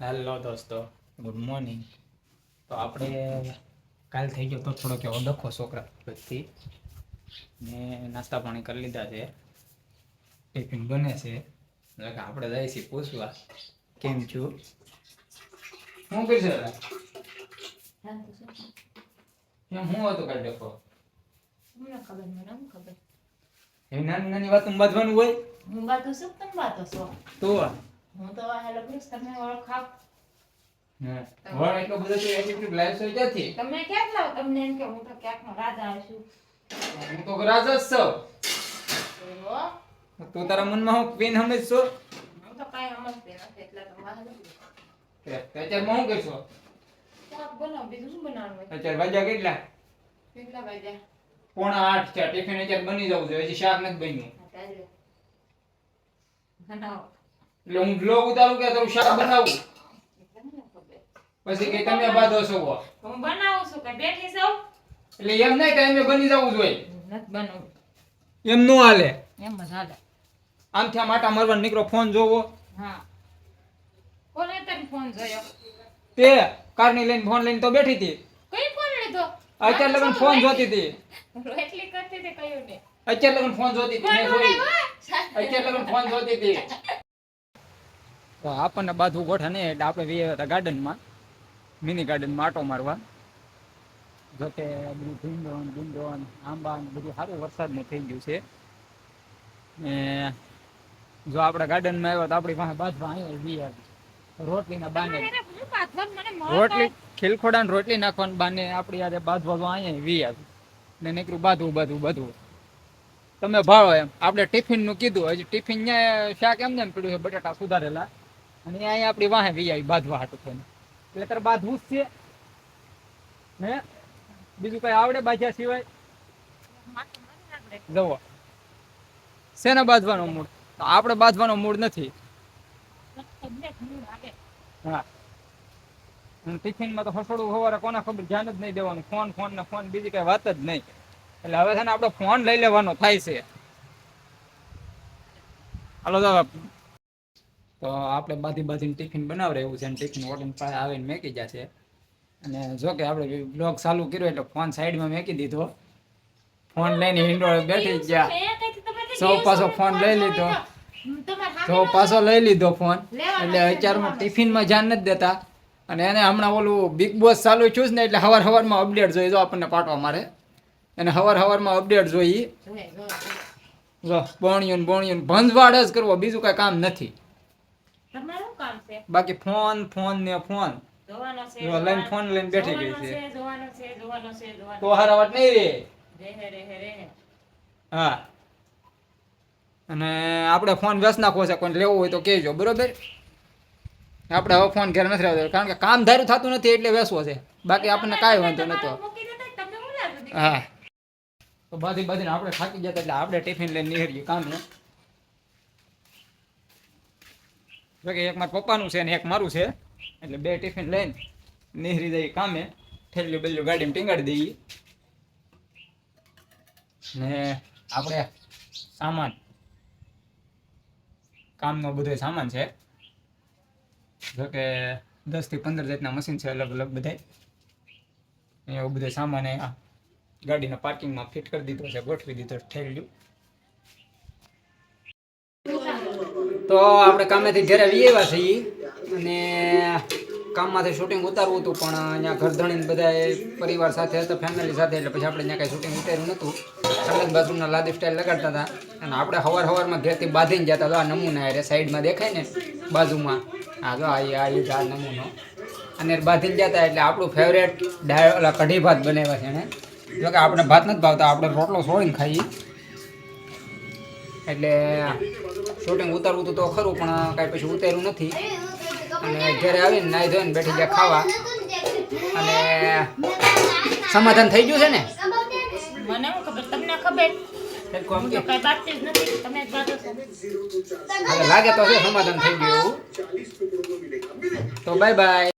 Hello દોસ્તો, good morning. તો આપણે કાલ થઈ ગયો તો થોડોક એવો ડખો છોકરા વચ્ચેથી ને નાસ્તા પાણી કરી લીધા છે, ટિફિન બને છે એટલે કે આપણે જઈએ છીએ પૂછવા કેમ છું, શું કરશે એમ હું હતું કાલ ડખો એ નાની નાની વાતો બાંધવાનું હોય. હું બાતો છું, તમે બાતો છો. તો હું તો હેલો પ્લીઝ તમે ઓળખાવ. વળ એટલો બધો તો એટીટ્યુડ લાઈફ થઈ જતી. તમે ક્યાંક લાવ તમને એમ કે હું તો ક્યાંકનો રાજા છું. હું તો રાજા જ છું. તું તારા મનમાં હું પેન સમજશો? હું તો કાંઈ સમજતી નથી એટલે તો વાહ નથી. અત્યારે હું કરશો? શાક બનાવ, બીજું શું બનાવવાનું હોય? અત્યારે વાગ્યા કેટલા? કેટલા વાગ્યા? 7:45 છે. ટિફિન અત્યારે બની જવું જોઈએ, હજી શાક નથી બન્યું. અત્યારે બનાવો. એટલે હું બ્લોગ ઉતારું કે તારું શાક બનાવું? પછી કે તમે બાદો છો. હું બનાવું છું કે બેઠી છું? એટલે એમ નહીં કે અમે બની જવું જોઈએ. નથી બનાવું. એમ નો હાલે. એમ જ હાલે. આમથી આમ આટા મારવાનો નીકળો, ફોન જોવો. હા. કોને તને ફોન જોયો? તે કારની લઈને ફોન લઈને તો બેઠી હતી. કઈ ફોન લીધો? અત્યારે લગન ફોન જોતી હતી. એટલી કરતી હતી કયું ને? અત્યારે લગન ફોન જોતી હતી. મેં જોઈ. અત્યારે લગન ફોન જોતી હતી. તો આપણને બાજુ ગોઠા નહીં એટલે આપણે વી હતા ગાર્ડનમાં, મિની ગાર્ડનમાં આટો મારવા. જોકે બધું ભીંડો આંબા બધું સારું વરસાદનું થઈ ગયું છે. ને જો આપણે ગાર્ડનમાં આવ્યો તો આપણી પાસે બાજવા અહીંયા વી આવી રોટલીના બાને રોટલી ખીલખોડા ને રોટલી નાખવાનું બાને આપણી યારે બાજવા અહીંયા વી આવી ને નીકળ્યું બાધવું તમે ભાળો એમ. આપણે ટિફિનનું કીધું, હજી ટિફિન ત્યાં શાક એમને એમ પડ્યું છે બટાટા સુધારેલા, અને અહીંયા આપણી વાહે વી આવી બાંધવા હાટું થઈને. એટલે તારે બાંધવું જ છે હે? બીજું કઈ આવડે બાંધ્યા સિવાય? જવો શેને બાંધવાનો મૂડ? આપણે બાંધવાનો મૂડ નથી. હા, ટિફિનમાં તો હસોડું સવારે કોને ખબર, ધ્યાન જ નહીં દેવાનું. ફોન બીજી કઈ વાત જ નહીં. એટલે હવે છે ને આપણે ફોન લઈ લેવાનો થાય છે. હાલો તો આપણે બાંધીને ટિફિન બનાવડે એવું છે, ટિફિન હોટલ પાસે આવીને મેકી જશે. અને જો કે આપણે બ્લોગ ચાલુ કર્યો એટલે ફોન સાઈડમાં મેકી દીધો, ફોન લઈને હિંડોળે બેઠી ગયા. સૌ પાછો ફોન લઈ લીધો ફોન. એટલે અત્યારમાં ટિફિનમાં ધ્યાન નથી દેતા. અને એને હમણાં ઓલું બિગ બોસ ચાલુ થયું છે ને એટલે હવારમાં અપડેટ જોઈએ. જો આપણને પાટવા મારે એને હવારમાં અપડેટ જોઈએ. જો બોણિયું ભંજવાડ જ કરવો, બીજું કઈ કામ નથી. તમારું કામ છે બાકી ફોન જોવાનો છે, લઈને ફોન લઈને બેઠી ગઈ છે. જોવાનો છે. તો હારાવટ નહીં રે. હા, અને આપણે ફોન વ્યસ્ત નાખવો છે, કોઈ લેવો હોય તો કહેજો, બરોબર? આપણે હવે ફોન ઘરે નથી રહેતો કારણ કે કામ ધાર્યું થતું નથી એટલે વેસવો છે, બાકી આપણને કાંઈ વાંધો નતો. હા, તો બાંધીને આપણે થાકી જતા એટલે આપણે ટિફિન લઈને નીકળીએ કામે. જો કે એક મારા પપ્પાનું છે ને એક મારું છે, એટલે બે ટિફિન લઈને નીકળી જઈએ કામે. ઠેલ્યું બેલ્યું ગાડીમાં ટીંગાડી દઈએ. ને આપણે સામાન કામનો બધો સામાન છે. જોકે 10 થી 15 જાતના મશીન છે અલગ બધા. એવું બધો સામાન ગાડીના પાર્કિંગમાં ફિટ કરી દીધો છે, ગોઠવી દીધો ઠેલ્યું. તો આપણે કામેથી ઘરે આવી આવ્યા છીએ અને કામમાંથી શૂટિંગ ઉતારવું હતું, પણ અહીંયા ઘરધણીને બધા પરિવાર સાથે હતા, ફેમિલી સાથે, એટલે પછી આપણે અહીંયા કાંઈ શૂટિંગ ઉતાર્યું નહોતું. સંગત બાથરૂમના લાદી સ્ટાઇલ લગાડતા હતા અને આપણે સવારમાં ઘેરથી બાંધીને જતા હતા. આ નમૂના એ સાઈડમાં દેખાય ને બાજુમાં, હા જો આ નમૂનો, અને બાંધીને જતા. એટલે આપણું ફેવરેટ કઢી ભાત બનાવ્યા છે એને. જો કે આપણે ભાત નથી ભાવતા, આપણે રોટલો છોડીને ખાઈએ. એટલે શૂટિંગ ઉતારવું હતું તો ખરું, પણ કાંઈ પછી ઉતાર્યું નથી. અને ઘરે આવીને નાહી ધોઈને બેઠી ગયા ખાવા. અને સમાધાન થઈ ગયું છે ને? મને ખબર, તમને ખબર? લાગે તો છે સમાધાન થઈ ગયું. તો બાય બાય.